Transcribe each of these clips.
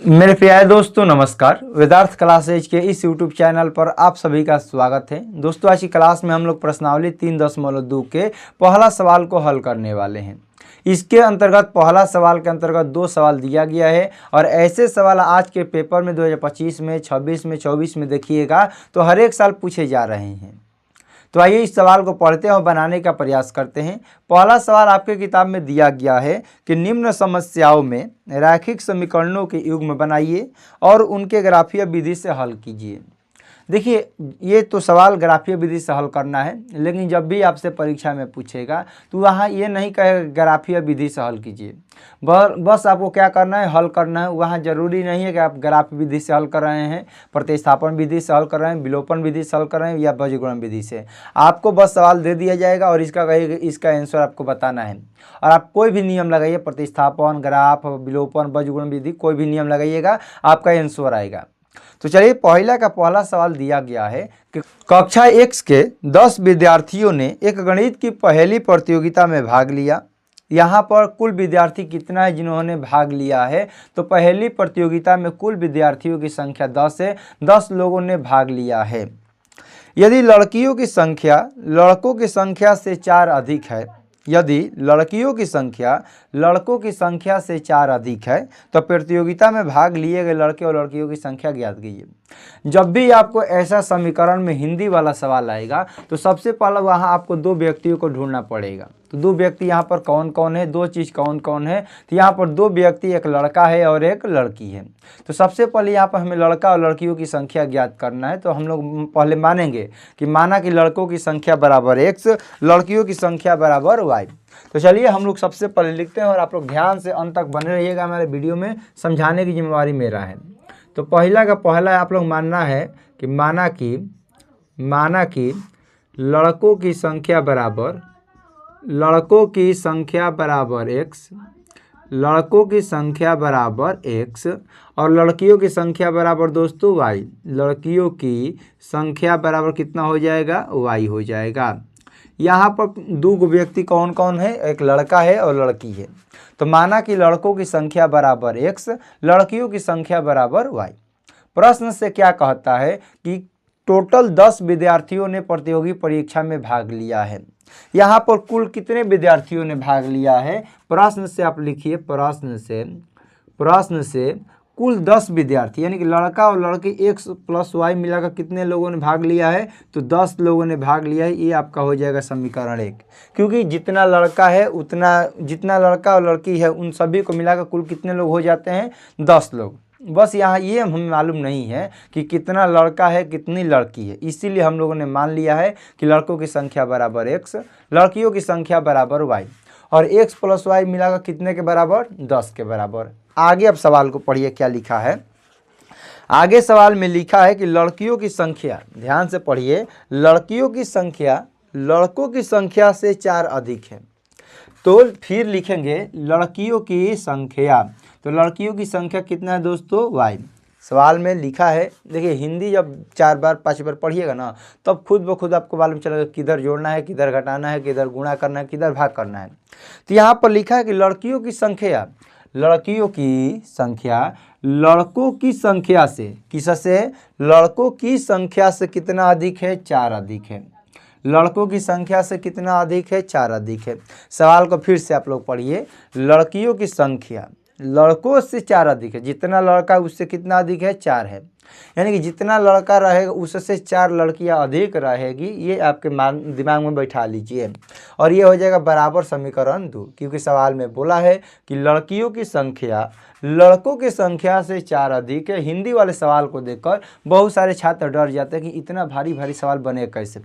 मेरे प्यारे दोस्तों नमस्कार। वेदार्थ क्लासेज के इस यूट्यूब चैनल पर आप सभी का स्वागत है। दोस्तों आज की क्लास में हम लोग प्रश्नावली 3.2 के पहला सवाल को हल करने वाले हैं। इसके अंतर्गत पहला सवाल के अंतर्गत 2 सवाल दिया गया है और ऐसे सवाल आज के पेपर में 2025 में, 26 में, 24 में देखिएगा तो हर एक साल पूछे जा रहे हैं। तो आइए इस सवाल को पढ़ते हैं और बनाने का प्रयास करते हैं। पहला सवाल आपके किताब में दिया गया है कि निम्न समस्याओं में रैखिक समीकरणों के युग्म बनाइए और उनके ग्राफीय विधि से हल कीजिए। देखिए ये तो सवाल ग्राफीय विधि से हल करना है, लेकिन जब भी आपसे परीक्षा में पूछेगा तो वहाँ ये नहीं कहेगा ग्राफीय विधि से हल कीजिए। बस आपको क्या करना है, हल करना है। वहाँ ज़रूरी नहीं है कि आप ग्राफ विधि से हल कर रहे हैं, प्रतिस्थापन विधि से हल कर रहे हैं, विलोपन विधि से हल कर रहे हैं या बीजगणन विधि से। आपको बस सवाल दे दिया जाएगा और इसका कहेगा इसका आंसर आपको बताना है। और आप कोई भी नियम लगाइए, प्रतिस्थापन, ग्राफ, विलोपन, बीजगणन विधि, कोई भी नियम लगाइएगा आपका आंसर आएगा। तो चलिए पहला का पहला सवाल दिया गया है कि कक्षा X के 10 विद्यार्थियों ने एक गणित की पहली प्रतियोगिता में भाग लिया। यहाँ पर कुल विद्यार्थी कितना है जिन्होंने भाग लिया है? तो पहली प्रतियोगिता में कुल विद्यार्थियों की संख्या 10 है, 10 लोगों ने भाग लिया है। यदि लड़कियों की संख्या लड़कों की संख्या से 4 अधिक है, यदि लड़कियों की संख्या लड़कों की संख्या से 4 अधिक है तो प्रतियोगिता में भाग लिए गए लड़के और लड़कियों की संख्या ज्ञात कीजिए। जब भी आपको ऐसा समीकरण में हिंदी वाला सवाल आएगा तो सबसे पहले वहाँ आपको 2 व्यक्तियों को ढूंढना पड़ेगा। तो 2 व्यक्ति यहाँ पर कौन कौन है, 2 चीज़ कौन कौन है? तो यहाँ पर 2 व्यक्ति, एक लड़का है और एक लड़की है। तो सबसे पहले यहाँ पर हमें लड़का और लड़कियों की संख्या ज्ञात करना है। तो हम लोग पहले मानेंगे कि माना कि लड़कों की संख्या बराबर x, लड़कियों की संख्या बराबर y। तो चलिए हम लोग सबसे पहले लिखते हैं और आप लोग ध्यान से अंत तक बने रहिएगा। हमारे वीडियो में समझाने की जिम्मेवारी मेरा है। तो पहला का पहला आप लोग मानना है कि माना कि लड़कों की संख्या बराबर x, लड़कों की संख्या बराबर x और लड़कियों की संख्या बराबर दोस्तों y। लड़कियों की संख्या बराबर कितना हो जाएगा? y हो जाएगा। यहाँ पर 2 व्यक्ति कौन कौन है? एक लड़का है और लड़की है। तो माना कि लड़कों की संख्या बराबर x, लड़कियों की संख्या बराबर y। प्रश्न से क्या कहता है कि टोटल 10 विद्यार्थियों ने प्रतियोगी परीक्षा में भाग लिया है। यहाँ पर कुल कितने विद्यार्थियों ने भाग लिया है? प्रश्न से आप लिखिए, प्रश्न से कुल 10 विद्यार्थी यानी कि लड़का और लड़की x + y मिलाकर कितने लोगों ने भाग लिया है? तो 10 लोगों ने भाग लिया है। ये आपका हो जाएगा समीकरण 1। क्योंकि जितना लड़का है जितना लड़का और लड़की है उन सभी को मिलाकर कुल कितने लोग हो जाते हैं? 10 लोग। बस यहाँ ये हमें मालूम नहीं है कि कितना लड़का है कितनी लड़की है, इसीलिए हम लोगों ने मान लिया है कि लड़कों की संख्या बराबर x, लड़कियों की संख्या बराबर y और x + y मिलाकर कितने के बराबर? 10 के बराबर। आगे अब सवाल को पढ़िए क्या लिखा है। आगे सवाल में लिखा है कि लड़कियों की संख्या, ध्यान से पढ़िए, लड़कियों की संख्या लड़कों की संख्या से 4 अधिक है। तो फिर लिखेंगे लड़कियों की संख्या। तो लड़कियों की संख्या कितना है दोस्तों? y। सवाल में लिखा है, देखिए हिंदी जब 4 बार 5 बार पढ़िएगा ना तब खुद ब खुद आपको मालूम चलेगा किधर जोड़ना है, किधर घटाना है, किधर गुणा करना है, किधर भाग करना है। तो यहाँ पर लिखा है कि लड़कियों की संख्या लड़कों की संख्या से, किससे? लड़कों की संख्या से कितना अधिक है? 4 अधिक है। लड़कों की संख्या से कितना अधिक है? 4 अधिक है। सवाल को फिर से आप लोग पढ़िए, लड़कियों की संख्या लड़कों से 4 अधिक है। जितना लड़का उससे कितना अधिक है? 4 है। यानी कि जितना लड़का रहेगा उससे 4 लड़कियां अधिक रहेगी। ये आपके दिमाग में बैठा लीजिए और ये हो जाएगा बराबर समीकरण 2। क्योंकि सवाल में बोला है कि लड़कियों की संख्या लड़कों की संख्या से 4 अधिक है। हिंदी वाले सवाल को देखकर बहुत सारे छात्र डर जाते हैं कि इतना भारी भारी सवाल बने कैसे।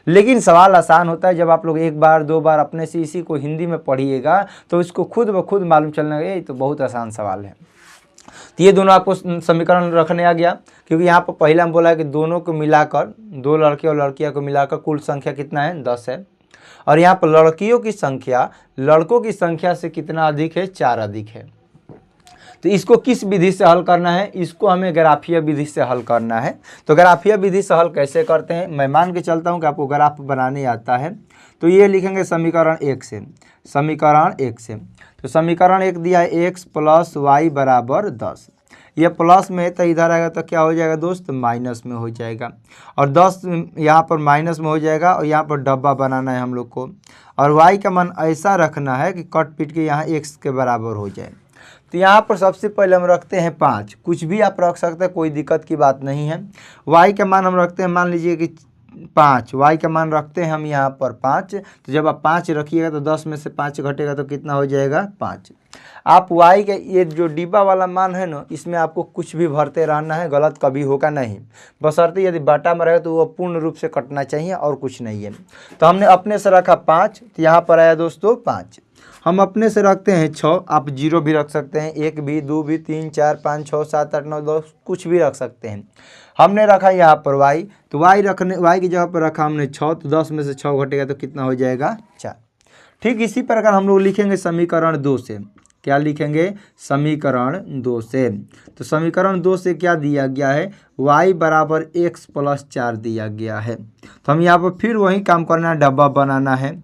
लेकिन सवाल आसान होता है जब आप लोग 1 बार 2 बार अपने से इसी को हिंदी में पढ़िएगा तो इसको खुद ब खुद मालूम चलने लगे, ये तो बहुत आसान सवाल है। तो ये दोनों आपको समीकरण रखने आ गया। क्योंकि यहाँ पर पहला में बोला है कि दोनों को मिलाकर, 2 लड़के और लड़कियां को मिलाकर कुल संख्या कितना है? 10 है। और यहाँ पर लड़कियों की संख्या लड़कों की संख्या से कितना अधिक है? 4 अधिक है। तो इसको किस विधि से हल करना है? इसको हमें ग्राफीय विधि से हल करना है। तो ग्राफीय विधि से हल कैसे करते हैं? मैं मान के चलता हूँ कि आपको ग्राफ बनाने आता है। तो ये लिखेंगे समीकरण 1 से, तो समीकरण 1 दिया है x + y = 10। ये प्लस में है तो इधर आएगा तो क्या हो जाएगा दोस्त, माइनस में हो जाएगा। और 10 यहाँ पर माइनस में हो जाएगा और यहाँ पर डब्बा बनाना है हम लोग को। और y का मान ऐसा रखना है कि कट पीट के यहाँ x के बराबर हो जाए। तो यहाँ पर सबसे पहले हम रखते हैं 5, कुछ भी आप रख सकते हैं, कोई दिक्कत की बात नहीं है। y का मान हम रखते हैं, मान लीजिए कि 5, y का मान रखते हैं हम यहाँ पर 5। तो जब आप 5 रखिएगा तो 10 में से 5 घटेगा तो कितना हो जाएगा, 5। आप y के ये जो डिब्बा वाला मान है ना, इसमें आपको कुछ भी भरते रहना है, गलत कभी होगा नहीं। बशर्ते यदि बाटा में रहे तो वो पूर्ण रूप से कटना चाहिए और कुछ नहीं है। तो हमने अपने से रखा 5, तो यहाँ पर आया दोस्तों 5। हम अपने से रखते हैं 6, आप 0 भी रख सकते हैं, 1 भी, 2 भी, 3, 4, 5, 6, 7, 8, 9, 10 कुछ भी रख सकते हैं। हमने रखा यहाँ पर y, तो y की जगह पर रखा हमने 6, तो 10 में से 6 घटेगा तो कितना हो जाएगा, 4। ठीक इसी प्रकार हम लोग लिखेंगे समीकरण 2 से। क्या लिखेंगे, समीकरण 2 से। तो समीकरण 2 से क्या दिया गया है, y बराबर x + 4 दिया गया है। तो हम यहाँ पर फिर वही काम करना है, डब्बा बनाना है।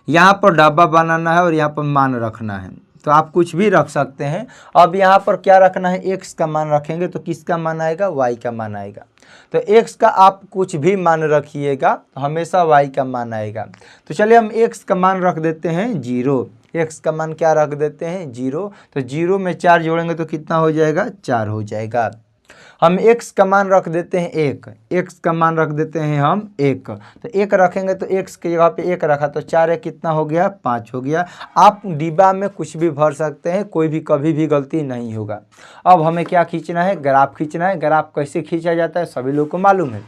यहाँ पर डब्बा बनाना है और यहाँ पर मान रखना है। तो आप कुछ भी रख सकते हैं। अब यहाँ पर क्या रखना है, x का मान रखेंगे तो किसका मान आएगा, y का मान आएगा। तो x का आप कुछ भी मान रखिएगा तो हमेशा y का मान आएगा। तो चलिए हम x का मान रख देते हैं 0। x का मान क्या रख देते हैं, 0। तो 0 में 4 जोड़ेंगे तो कितना हो जाएगा, 4 हो जाएगा। हम x का मान रख देते हैं 1, x का मान रख देते हैं हम 1। तो 1 रखेंगे तो x की जगह पे 1 रखा तो 4 है, कितना हो गया, 5 हो गया। आप डिब्बा में कुछ भी भर सकते हैं, कोई भी कभी भी गलती नहीं होगा। अब हमें क्या खींचना है, ग्राफ खींचना है। ग्राफ कैसे खींचा जाता है सभी लोग को मालूम है।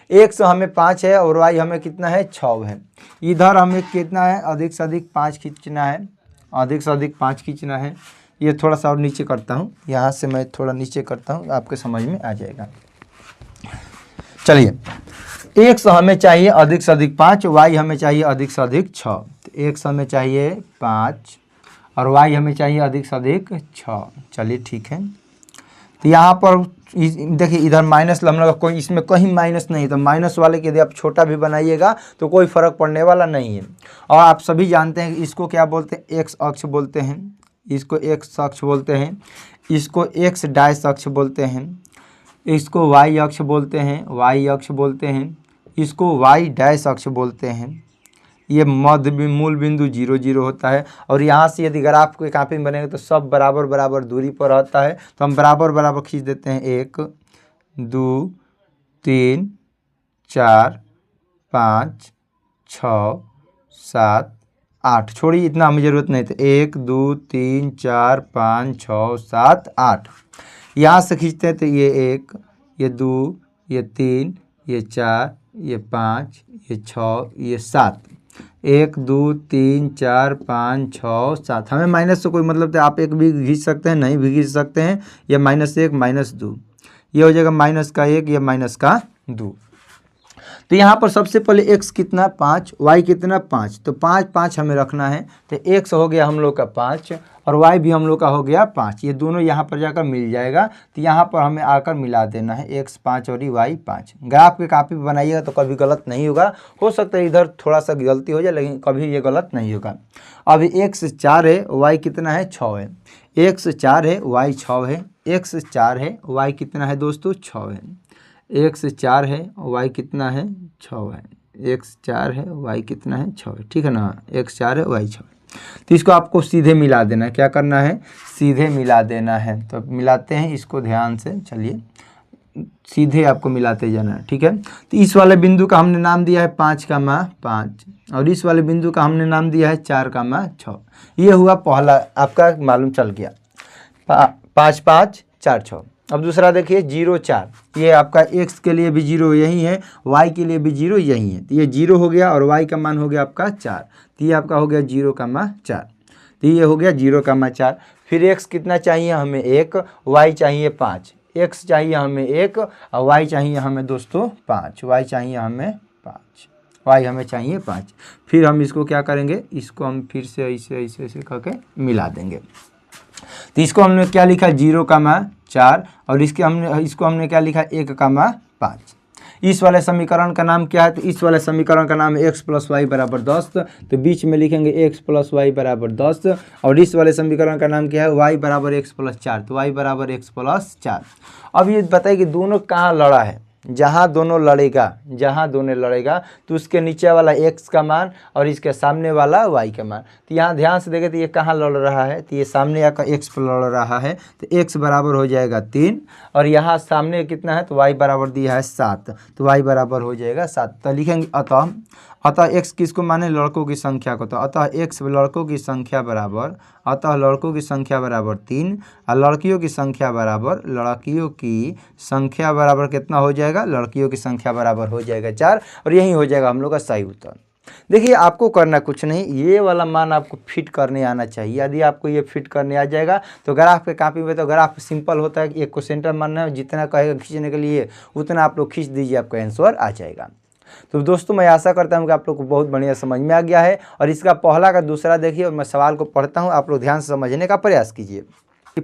x हमें 5 है और y हमें कितना है, 6 है। इधर हमें कितना है, अधिक से अधिक 5 खींचना है, अधिक से अधिक 5 खींचना है। ये थोड़ा सा और नीचे करता हूँ, यहाँ से मैं थोड़ा नीचे करता हूँ, आपके समझ में आ जाएगा। चलिए x हमें चाहिए अधिक से अधिक 5, y हमें चाहिए अधिक से अधिक 6। तो x हमें चाहिए 5 और y हमें चाहिए अधिक से अधिक 6। चलिए ठीक है। तो यहाँ पर देखिए इधर माइनस हम लोग कोई इसमें कहीं माइनस नहीं है, तो माइनस वाले के यदि आप छोटा भी बनाइएगा तो कोई फ़र्क पड़ने वाला नहीं है। और आप सभी जानते हैं कि इसको क्या बोलते हैं, x अक्ष बोलते हैं, इसको x अक्ष बोलते हैं, इसको x डैश अक्ष बोलते हैं, इसको y अक्ष बोलते हैं, y अक्ष बोलते हैं, इसको y डैश अक्ष बोलते हैं। ये मध्य मूल बिंदु 0, 0 होता है। और यहाँ से यदि ग्राफ कोई कॉपी में बनेगा तो सब बराबर बराबर दूरी पर रहता है, तो हम बराबर बराबर खींच देते हैं। 1, 2, 3, 4, 5, 6, 7, 8। छोड़िए इतना हमें ज़रूरत नहीं। तो 1, 2, 3, 4, 5, 6, 7, 8 यहाँ से खींचते हैं। तो ये 1, ये 2, ये 3, ये 4, ये 5, ये 6, ये 7। 1, 2, 3, 4, 5, 6, 7। हमें माइनस से कोई मतलब तो आप 1 भी खींच सकते हैं, नहीं भी खींच सकते हैं। ये -1, -2, ये हो जाएगा -1, ये -2। तो यहाँ पर सबसे पहले x कितना 5, y कितना 5। तो 5, 5 हमें रखना है। तो x हो गया हम लोग का 5 और y भी हम लोग का हो गया 5। ये दोनों यहाँ पर जाकर मिल जाएगा। तो यहाँ पर हमें आकर मिला देना है, x 5 और y 5। ग्राफ की कॉपी बनाइएगा तो कभी गलत नहीं होगा। हो सकता है इधर थोड़ा सा गलती हो जाए, लेकिन कभी ये गलत नहीं होगा। अभी x 4 है, y कितना है, 6 है। x 4 है, y 6 है। x 4 है, y कितना है दोस्तों, 6 है। x 4 है, y कितना है, 6 है। x 4 है, y कितना है, 6 है। ठीक है ना, x 4 है, y 6 है। तो इसको आपको सीधे मिला देना है। क्या करना है, सीधे मिला देना है। तो मिलाते हैं इसको ध्यान से। चलिए सीधे आपको मिलाते जाना है, ठीक है। तो इस वाले बिंदु का हमने नाम दिया है 5, और इस वाले बिंदु का हमने नाम दिया है 4, 6। ये हुआ पहला, आपका मालूम चल गया। 5, 5, 4, 6। अब दूसरा देखिए 0, 4। ये आपका x के लिए भी 0 यही है, y के लिए भी 0 यही है। तो ये 0 हो गया और y का मान हो गया आपका 4। तो ये आपका हो गया 0, 4। तो ये हो गया 0, 4। फिर x कितना चाहिए हमें, 1, y चाहिए 5। x चाहिए हमें 1 और y चाहिए हमें दोस्तों 5। y चाहिए हमें 5, y हमें चाहिए 5। फिर हम इसको क्या करेंगे, इसको हम फिर से ऐसे करके मिला देंगे। तो इसको हमने क्या लिखा, 0, 4। और इसको हमने क्या लिखा, 1, 5। इस वाले समीकरण का नाम क्या है? तो इस वाले समीकरण का नाम है x प्लस वाई बराबर 10। तो बीच में लिखेंगे x प्लस वाई बराबर 10। और इस वाले समीकरण का नाम क्या है? y बराबर x प्लस 4। तो y बराबर x प्लस 4। अब ये बताइए कि दोनों कहाँ लड़ा है? जहाँ दोनों लड़ेगा तो उसके नीचे वाला x का मान और इसके सामने वाला y का मान। तो यहाँ ध्यान से देखें तो ये कहाँ लड़ रहा है? तो ये सामने आकर x पर लड़ रहा है। तो x बराबर हो जाएगा 3 और यहाँ सामने कितना है? तो y बराबर दिया है 7। तो y बराबर हो जाएगा 7। तो लिखेंगे अतः x किसको माने? लड़कों की संख्या को। तो अतः x लड़कों की संख्या बराबर 3 और लड़कियों की संख्या बराबर कितना हो जाएगा? लड़कियों की संख्या बराबर हो जाएगा 4। और यही हो जाएगा हम लोग का सही उत्तर। देखिए आपको करना कुछ नहीं, ये वाला मान आपको फिट करने आना चाहिए। यदि आपको ये फिट करने आ जाएगा तो ग्राफ के कॉपी में, तो ग्राफ सिंपल होता है कि एक को सेंटर मानना है, जितना कहेगा खींचने के लिए उतना आप लोग खींच दीजिए, आपका आंसर आ जाएगा। तो दोस्तों मैं आशा करता हूं कि आप लोग को बहुत बढ़िया समझ में आ गया है। और इसका पहला का दूसरा देखिए और मैं सवाल को पढ़ता हूं, आप लोग ध्यान से समझने का प्रयास कीजिए।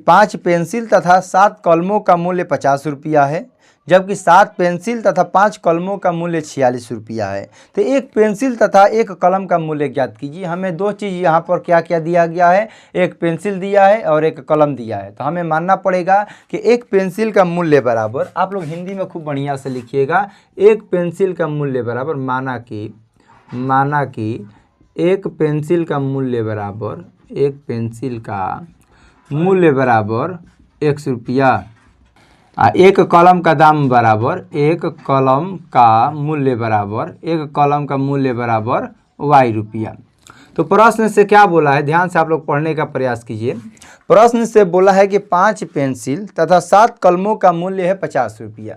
5 पेंसिल तथा 7 कलमों का मूल्य 50 रुपया है, जबकि 7 पेंसिल तथा 5 कलमों का मूल्य 46 रुपया है। तो एक पेंसिल तथा एक कलम का मूल्य ज्ञात कीजिए। हमें दो चीज़ यहाँ पर क्या क्या दिया गया है? एक पेंसिल दिया है और एक कलम दिया है। तो हमें मानना पड़ेगा कि एक पेंसिल का मूल्य बराबर, आप लोग हिंदी में खूब बढ़िया से लिखिएगा, एक पेंसिल का मूल्य बराबर, माना कि एक पेंसिल का मूल्य बराबर, एक पेंसिल का मूल्य बराबर 1 रुपया। एक कलम का दाम बराबर, एक कलम का मूल्य बराबर y रुपया। तो प्रश्न से क्या बोला है? ध्यान से आप लोग पढ़ने का प्रयास कीजिए। प्रश्न से बोला है कि 5 पेंसिल तथा 7 कलमों का मूल्य है 50 रुपया।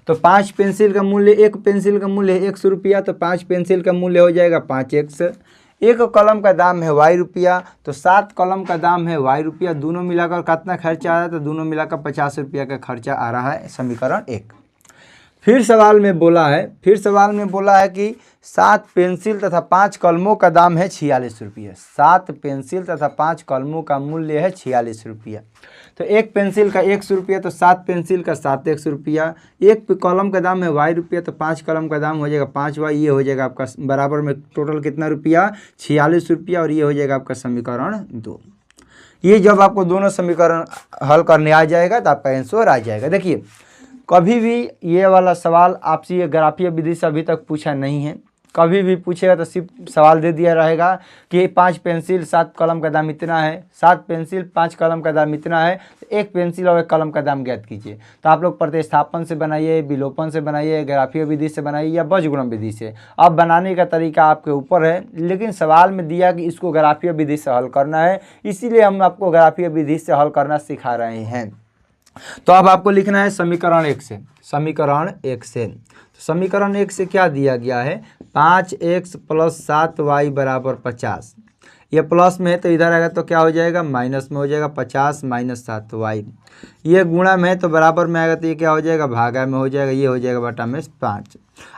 तो 5 पेंसिल का मूल्य, एक पेंसिल का मूल्य है 100 रुपया, तो 5 पेंसिल का मूल्य हो जाएगा 5x। एक कलम का दाम है y रुपया, तो 7 कलम का दाम है y रुपया। दोनों मिलाकर कितना खर्चा आ रहा है? तो दोनों मिलाकर 50 रुपया का खर्चा आ रहा है, समीकरण 1। फिर सवाल में बोला है कि 7 पेंसिल तथा 5 कलमों का दाम है 46 रुपया। 7 पेंसिल तथा 5 कलमों का मूल्य है 46 रुपया। तो एक पेंसिल का 100 रुपया, तो 7 पेंसिल का 7x रुपया। एक कलम का दाम है y रुपया, तो 5 कलम का दाम हो जाएगा 5y। ये हो जाएगा आपका बराबर में टोटल कितना रुपया? 46 रुपया। और ये हो जाएगा आपका समीकरण 2। ये जब आपको दोनों समीकरण हल करने आ जाएगा तो आपका आंसर आ जाएगा। देखिए कभी भी ये वाला सवाल आपसे ये ग्राफीय विधि से अभी तक पूछा नहीं है। कभी भी पूछेगा तो सिर्फ सवाल दे दिया रहेगा कि 5 पेंसिल 7 कलम का दाम इतना है, 7 पेंसिल 5 कलम का दाम इतना है, तो एक पेंसिल और एक कलम का दाम ज्ञात कीजिए। तो आप लोग प्रतिस्थापन से बनाइए, विलोपन से बनाइए, ग्राफीय विधि से बनाइए या बीजगणित विधि से। अब बनाने का तरीका आपके ऊपर है, लेकिन सवाल में दिया कि इसको ग्राफीय विधि से हल करना है, इसीलिए हम आपको ग्राफीय विधि से हल करना सिखा रहे हैं। तो अब आपको लिखना है समीकरण 1 से। तो समीकरण 1 से क्या दिया गया है? 5x प्लस 7y बराबर 50। ये प्लस में है तो इधर आएगा तो क्या हो जाएगा? माइनस में हो जाएगा। 50 माइनस 7y। ये गुणा में है तो बराबर में आएगा तो ये क्या हो जाएगा? भागा में हो जाएगा। ये हो जाएगा बटा में 5।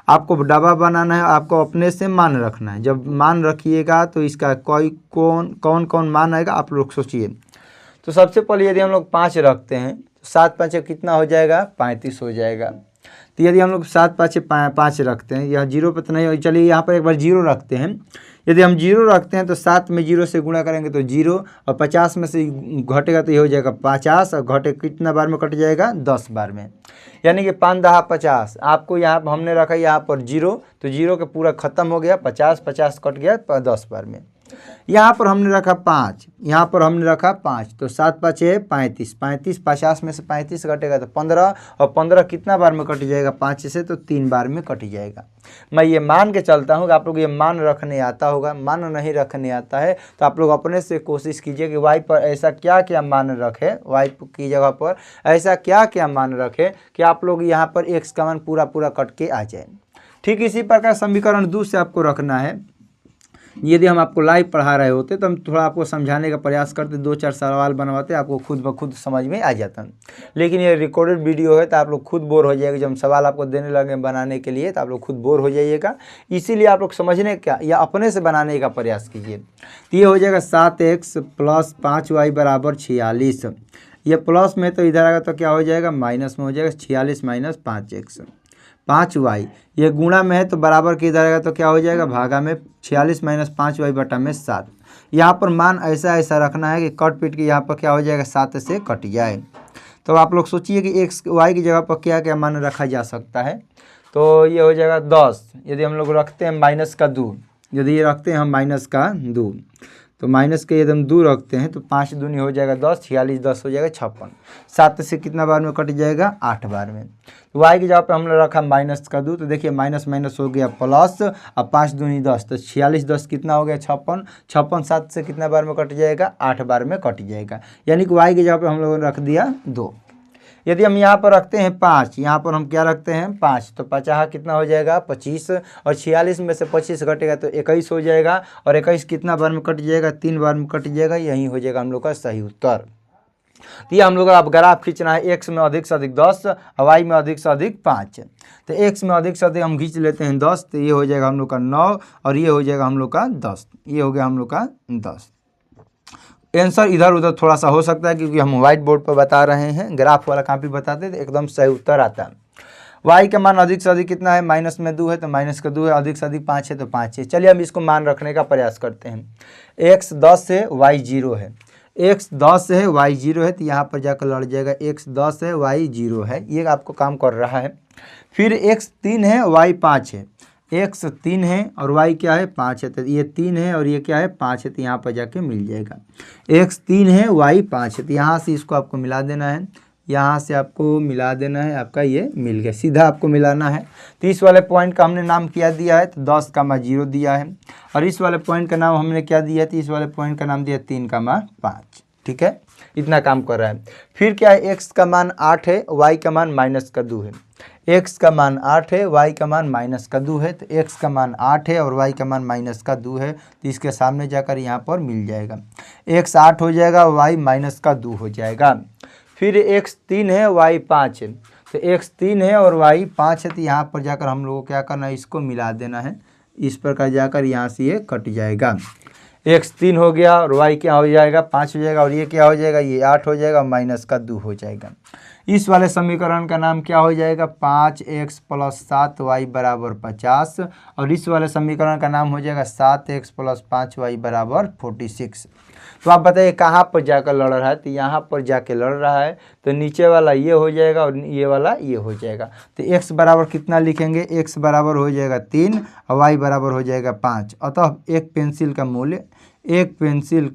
आपको डब्बा बनाना है, आपको अपने से मान रखना है। जब मान रखिएगा तो इसका कौन मान आएगा आप लोग सोचिए। तो सबसे पहले यदि हम लोग 5 रखते हैं तो 7 5 कितना हो जाएगा? 35 हो जाएगा। तो यदि हम लोग 7 5 रखते हैं, यह 0 पर तो नहीं, चलिए यहाँ पर एक बार 0 रखते हैं। यदि हम 0 रखते हैं तो 7 में 0 से गुणा करेंगे तो 0, और 50 में से घटेगा तो ये हो जाएगा 50, और घटे कितना बार में कट जाएगा? 10 बार में। यानी कि 5 10 50। आपको यहाँ पर हमने रखा यहाँ पर 0, तो 0 के पूरा खत्म हो गया। 50 50 कट गया 10 बार में। यहाँ पर हमने रखा 5, तो 7 5 है 35। 50 में से 35 घटेगा तो 15, और 15 कितना बार में कट जाएगा? 5 से, तो 3 बार में कट जाएगा। मैं ये मान के चलता हूँ कि आप लोग ये मान रखने आता होगा। मान नहीं रखने आता है तो आप लोग अपने से कोशिश कीजिए कि y पर ऐसा क्या क्या मान रखे, y की जगह पर ऐसा क्या क्या मान रखे कि आप लोग यहाँ पर x का मान पूरा कट के आ जाए। ठीक इसी प्रकार समीकरण 2 से आपको रखना है। यदि हम आपको लाइव पढ़ा रहे होते तो हम थोड़ा आपको समझाने का प्रयास करते, 2-4 सवाल बनवाते, आपको खुद ब खुद समझ में आ जाता। लेकिन ये रिकॉर्डेड वीडियो है तो आप लोग खुद बोर हो जाएगा। जब हम सवाल आपको देने लगे बनाने के लिए तो आप लोग खुद बोर हो जाइएगा। इसीलिए आप लोग समझने का या अपने से बनाने का प्रयास कीजिए। तो ये हो जाएगा 7x प्लस 5y बराबर 46। ये प्लस में तो इधर आएगा तो क्या हो जाएगा? माइनस में हो जाएगा। 46 माइनस 5x। 5y, ये गुणा में है तो बराबर की इधर आएगा तो क्या हो जाएगा भागा में 46 - 5y बटा में 7। यहाँ पर मान ऐसा रखना है कि कट पीट के यहाँ पर क्या हो जाएगा 7 से कट जाए। तो आप लोग सोचिए कि x y की जगह पर क्या क्या मान रखा जा सकता है। तो ये हो जाएगा 10, यदि हम लोग रखते हैं माइनस का 2, यदि ये रखते हैं हम माइनस का 2, तो माइनस के यदि हम 2 रखते हैं तो 5 दूनी हो जाएगा 10, 46 10 हो जाएगा 56। 7 से कितना बार में कट जाएगा 8 बार में। तो y की जगह पे हमने रखा माइनस का 2, तो देखिए माइनस माइनस हो गया प्लस, अब 5 दूनी 10, तो 46 10 कितना हो गया 56। 56 7 से कितना बार में कट जाएगा 8 बार में कट जाएगा, यानी कि y की जगह पे हम लोगों ने रख दिया 2। यदि हम यहाँ पर रखते हैं 5, यहाँ पर हम क्या रखते हैं 5, तो 50 कितना हो जाएगा 25, और 46 में से 25 घटेगा तो 21 हो जाएगा, और 21 कितना बार में कट जाएगा 3 बार में कट जाएगा, यही हो जाएगा हम लोग का सही उत्तर। तो ये हम लोग अब ग्राफ खींचना है, x में अधिक से अधिक 10 और y में अधिक से अधिक 5। तो x में अधिक से अधिक हम खींच लेते हैं 10, तो ये हो जाएगा हम लोग का 9, और ये हो जाएगा हम लोग का 10, ये हो गया हम लोग का 10। आंसर इधर उधर थोड़ा सा हो सकता है क्योंकि हम व्हाइट बोर्ड पर बता रहे हैं, ग्राफ वाला कॉपी बताते तो एकदम सही उत्तर आता है। y का मान अधिक से अधिक कितना है, माइनस में 2 है तो माइनस का 2 है, अधिक से अधिक 5 है तो 5 है। चलिए हम इसको मान रखने का प्रयास करते हैं। x 10 है y 0 है, x 10 है y 0 है, तो यहाँ पर जाकर लड़ जाएगा x 10 है y 0 है, ये आपको काम कर रहा है। फिर x 3 है y 5 है, x 3 है और y क्या है 5 है, तो ये 3 है और ये क्या है 5 है, तो यहाँ पर जाके मिल जाएगा। x 3 है y 5 है, तो यहाँ से इसको आपको मिला देना है, यहाँ से आपको मिला देना है, आपका ये मिल गया, सीधा आपको मिलाना है। तो इस वाले पॉइंट का हमने नाम क्या दिया है, तो 10,0 दिया है, और इस वाले पॉइंट का नाम हमने क्या दिया है, तो इस वाले पॉइंट का नाम दिया 3,5। ठीक है, इतना काम कर रहा है। फिर क्या है, x का मान 8 है, y का मान -2 है। x का मान 8 है, y का मान -2 है, तो x का मान 8 है और y का मान -2 है, तो इसके सामने जाकर यहाँ पर मिल जाएगा। x 8 हो जाएगा, y -2 हो जाएगा। फिर x 3 है y 5 है, तो x 3 है और y 5 है, तो यहाँ पर जाकर हम लोगों को क्या करना है, इसको मिला देना है। इस प्रकार जाकर यहाँ से ये कट जाएगा। x 3 हो गया और y क्या हो जाएगा 5 हो जाएगा, और ये क्या हो जाएगा ये 8 हो जाएगा, -2 हो जाएगा। इस वाले समीकरण का नाम क्या हो जाएगा 5x + 7y = 50, और इस वाले समीकरण का नाम हो जाएगा 7x + 5y = 46। तो आप बताइए कहाँ पर जाकर लड़ रहा है, तो यहाँ पर जाके लड़ रहा है, तो नीचे वाला ये हो जाएगा और ये वाला ये हो जाएगा। तो x बराबर कितना लिखेंगे, x बराबर हो जाएगा 3 और y बराबर हो जाएगा 5। अतः एक पेंसिल का मूल्य, एक पेंसिल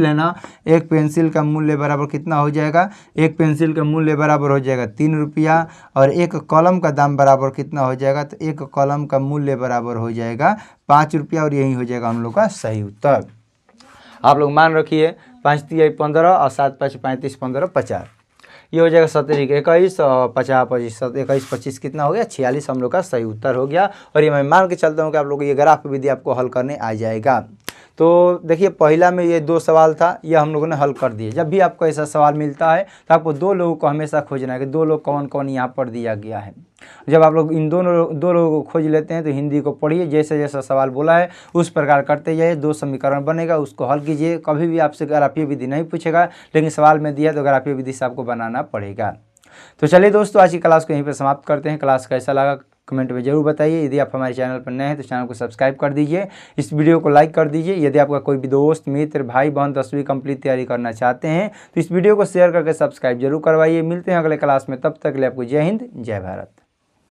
है ना, एक पेंसिल का मूल्य बराबर कितना हो जाएगा, एक पेंसिल का मूल्य बराबर हो जाएगा 3 रुपया, और एक कलम का दाम बराबर कितना हो जाएगा, तो एक कलम का मूल्य बराबर हो जाएगा 5 रुपया, और यही हो जाएगा हम लोग का सही उत्तर। आप लोग मान रखिए 5 × 15 और 7 × 5 = 35, 15 × 50, ये हो जाएगा 17 × 21 और 50 25 21 25 कितना हो गया 46, हम लोग का सही उत्तर हो गया। और ये मैं मान के चलता हूँ कि आप लोग ये ग्राफ विधि आपको हल करने आ जाएगा। तो देखिए पहला में ये 2 सवाल था, ये हम लोगों ने हल कर दिए। जब भी आपको ऐसा सवाल मिलता है तो आपको 2 लोगों को हमेशा खोजना है कि 2 लोग कौन कौन यहाँ पर दिया गया है। जब आप लोग इन दो लोगों को खोज लेते हैं तो हिंदी को पढ़िए, जैसे जैसा सवाल बोला है उस प्रकार करते जाइए, 2 समीकरण बनेगा, उसको हल कीजिए। कभी भी आपसे ग्राफीय विधि नहीं पूछेगा, लेकिन सवाल में दिया तो ग्राफीय विधि से आपको बनाना पड़ेगा। तो चलिए दोस्तों, आज की क्लास को यहीं पर समाप्त करते हैं। क्लास कैसा लगा कमेंट में जरूर बताइए। यदि आप हमारे चैनल पर नए हैं तो चैनल को सब्सक्राइब कर दीजिए, इस वीडियो को लाइक कर दीजिए। यदि आपका कोई भी दोस्त मित्र भाई बहन 10वीं कंप्लीट तैयारी करना चाहते हैं तो इस वीडियो को शेयर करके सब्सक्राइब जरूर करवाइए। मिलते हैं अगले क्लास में, तब तक के लिए आपको जय हिंद जय भारत।